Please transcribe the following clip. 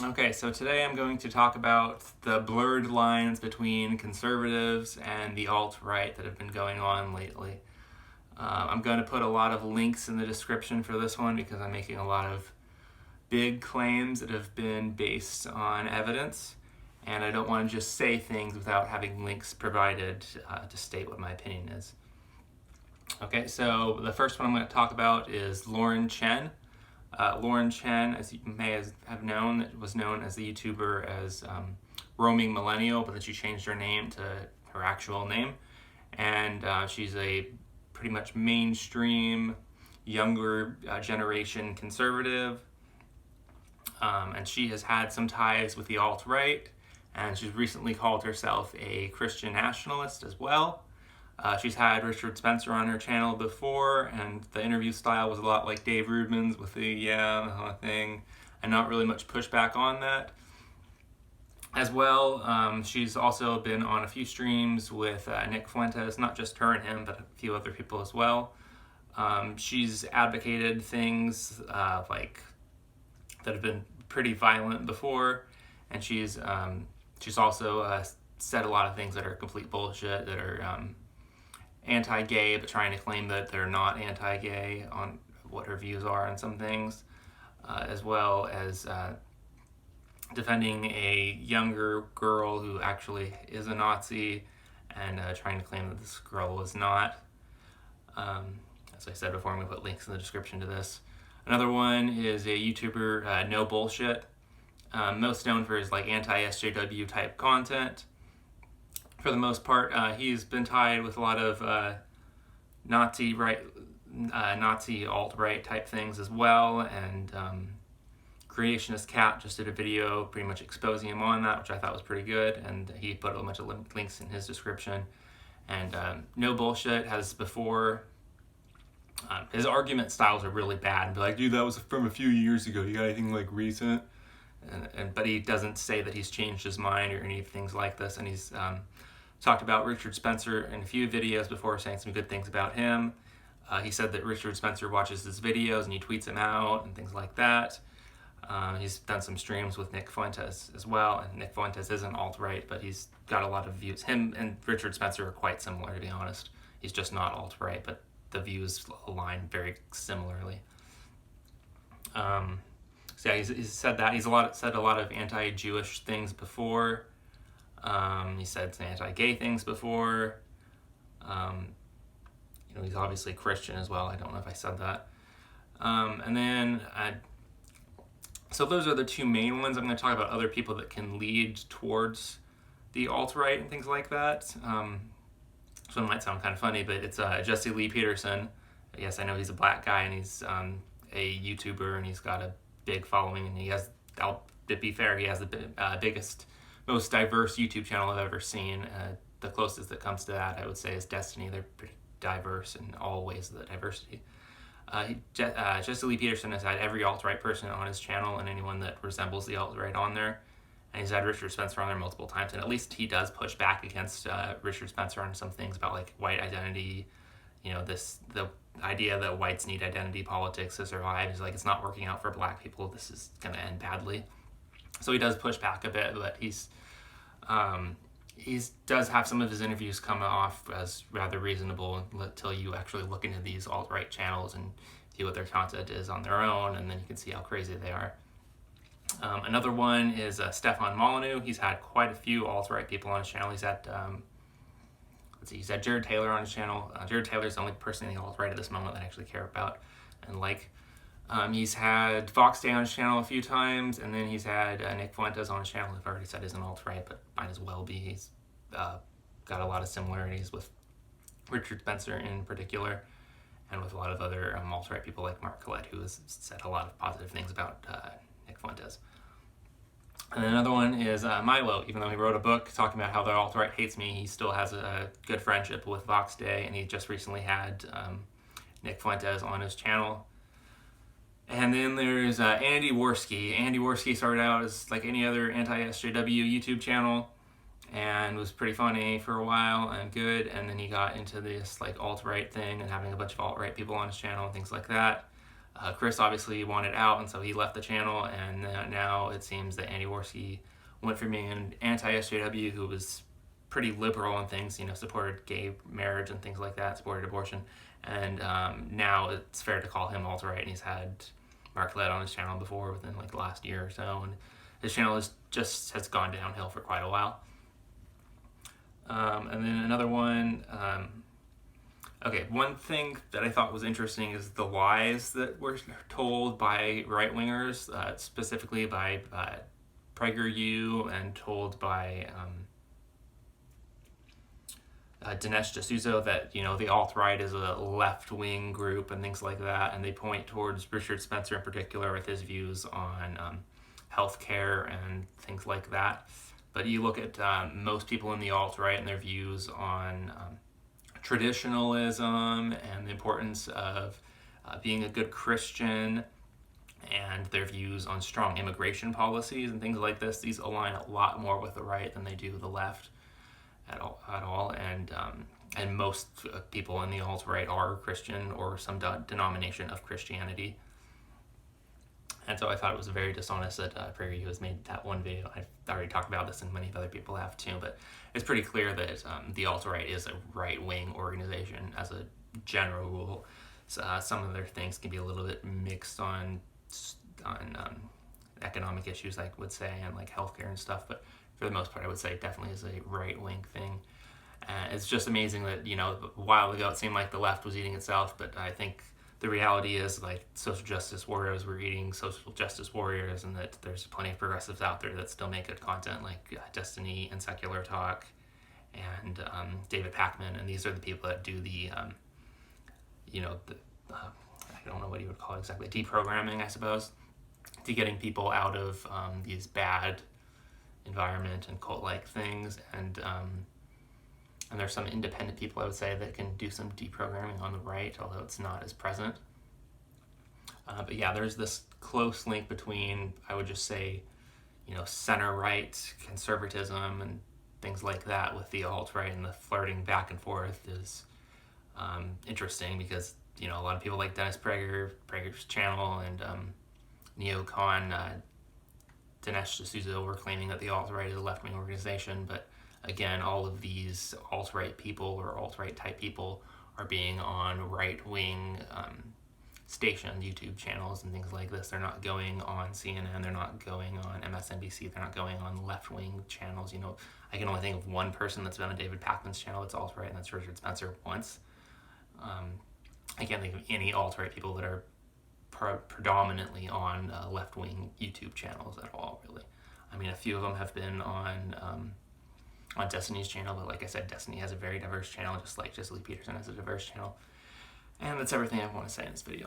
Okay, so today I'm going to talk about the blurred lines between conservatives and the alt-right that have been going on lately. I'm going to put a lot of links in the description for this one because I'm making a lot of big claims that have been based on evidence, and I don't want to just say things without having links provided to state what my opinion is. Okay, so the first one I'm going to talk about is Lauren Chen. Lauren Chen, as you may have known, was known as the YouTuber as Roaming Millennial, but then she changed her name to her actual name. And she's a pretty much mainstream, younger generation conservative. And she has had some ties with the alt-right, and she's recently called herself a Christian nationalist as well. She's had Richard Spencer on her channel before, and the interview style was a lot like Dave Rubin's with the thing, and not really much pushback on that. As well, she's also been on a few streams with Nick Fuentes, not just her and him, but a few other people as well. She's advocated things like that have been pretty violent before, and she's also said a lot of things that are complete bullshit, that are anti-gay, but trying to claim that they're not anti-gay on what her views are on some things, as well as defending a younger girl who actually is a Nazi and trying to claim that this girl was not. As I said before, I'm going to put links in the description to this. Another one is a YouTuber, No Bullshit, most known for his like anti-SJW type content. For the most part, he's been tied with a lot of Nazi alt-right type things as well, and Creationist Cat just did a video pretty much exposing him on that, which I thought was pretty good, and he put a bunch of links in his description. And No Bullshit has before, his argument styles are really bad, and be like, dude, that was from a few years ago, you got anything like recent? But he doesn't say that he's changed his mind or any things like this, and he's talked about Richard Spencer in a few videos before, saying some good things about him. He said that Richard Spencer watches his videos and he tweets them out and things like that. He's done some streams with Nick Fuentes as well, and Nick Fuentes isn't alt-right, but he's got a lot of views. Him and Richard Spencer are quite similar, to be honest. He's just not alt-right, but the views align very similarly. So yeah, he's said that. He's said a lot of anti-Jewish things before. He said some anti-gay things before. He's obviously Christian as well. I don't know if I said that. And then, so those are the two main ones. I'm going to talk about other people that can lead towards the alt-right and things like that. So it might sound kind of funny, but it's Jesse Lee Peterson. Yes, I know he's a black guy, and he's a YouTuber, and he's got a big following, and he has, to be fair, he has the biggest, most diverse YouTube channel I've ever seen. The closest that comes to that, I would say, is Destiny. They're pretty diverse in all ways of the diversity. Jesse Lee Peterson has had every alt-right person on his channel and anyone that resembles the alt-right on there. And he's had Richard Spencer on there multiple times, and at least he does push back against Richard Spencer on some things about like white identity, the idea that whites need identity politics to survive. He's like, it's not working out for black people, this is going to end badly. So he does push back a bit, but he does have some of his interviews come off as rather reasonable until you actually look into these alt-right channels and see what their content is on their own, and then you can see how crazy they are. Another one is Stefan Molyneux. He's had quite a few alt-right people on his channel. He's had he's had Jared Taylor on his channel. Jared Taylor's the only person in the alt-right at this moment that I actually care about and like. He's had Fox Day on his channel a few times, and then he's had Nick Fuentes on his channel. I've already said isn't alt-right, but might as well be. He's got a lot of similarities with Richard Spencer in particular, and with a lot of other alt-right people like Mark Collette, who has said a lot of positive things about Nick Fuentes. And then another one is Milo. Even though he wrote a book talking about how the alt-right hates me, he still has a good friendship with Fox Day, and he just recently had Nick Fuentes on his channel. And then there's Andy Worski. Andy Worski started out as like any other anti-SJW YouTube channel and was pretty funny for a while and good, and then he got into this like alt-right thing and having a bunch of alt-right people on his channel and things like that. Chris obviously wanted out, and so he left the channel, and now it seems that Andy Worski went from being an anti-SJW who was pretty liberal on things, supported gay marriage and things like that, supported abortion, and now it's fair to call him alt-right, and he's had Mark Led on his channel before within like the last year or so, and his channel has gone downhill for quite a while. And then another one, one thing that I thought was interesting is the lies that were told by right-wingers, specifically by PragerU, and told by Dinesh D'Souza, that the alt-right is a left-wing group and things like that, and they point towards Richard Spencer in particular with his views on healthcare and things like that. But you look at most people in the alt-right and their views on traditionalism and the importance of being a good Christian, and their views on strong immigration policies and things like this. These align a lot more with the right than they do the left at all. And most people in the alt-right are Christian or some denomination of Christianity. And so I thought it was very dishonest that PragerU has made that one video. I've already talked about this, and many other people have too, but it's pretty clear that the alt-right is a right-wing organization as a general rule. So, some of their things can be a little bit mixed on economic issues, I would say, and like healthcare and stuff, but for the most part, I would say it definitely is a right-wing thing. It's just amazing that, a while ago it seemed like the left was eating itself, but I think the reality is, like, social justice warriors were eating social justice warriors, and that there's plenty of progressives out there that still make good content, like Destiny and Secular Talk and David Pakman, and these are the people that do the, I don't know what you would call it exactly, deprogramming, I suppose, to getting people out of these bad environment and cult-like things, and there's some independent people, I would say, that can do some deprogramming on the right, although it's not as present. But yeah, there's this close link between, I would just say, center-right conservatism and things like that with the alt-right, and the flirting back and forth is interesting because, a lot of people like Dennis Prager's channel, and neocon Dinesh D'Souza were claiming that the alt-right is a left-wing organization, but again, all of these alt-right people or alt-right type people are being on right-wing stations, YouTube channels and things like this. They're not going on CNN, they're not going on MSNBC, they're not going on left-wing channels. I can only think of one person that's been on David Pakman's channel that's alt-right, and that's Richard Spencer once. I can't think of any alt-right people that are predominantly on left-wing YouTube channels at all, really. I mean, a few of them have been on Destiny's channel, but like I said, Destiny has a very diverse channel, just like Lee Peterson has a diverse channel. And that's everything I want to say in this video.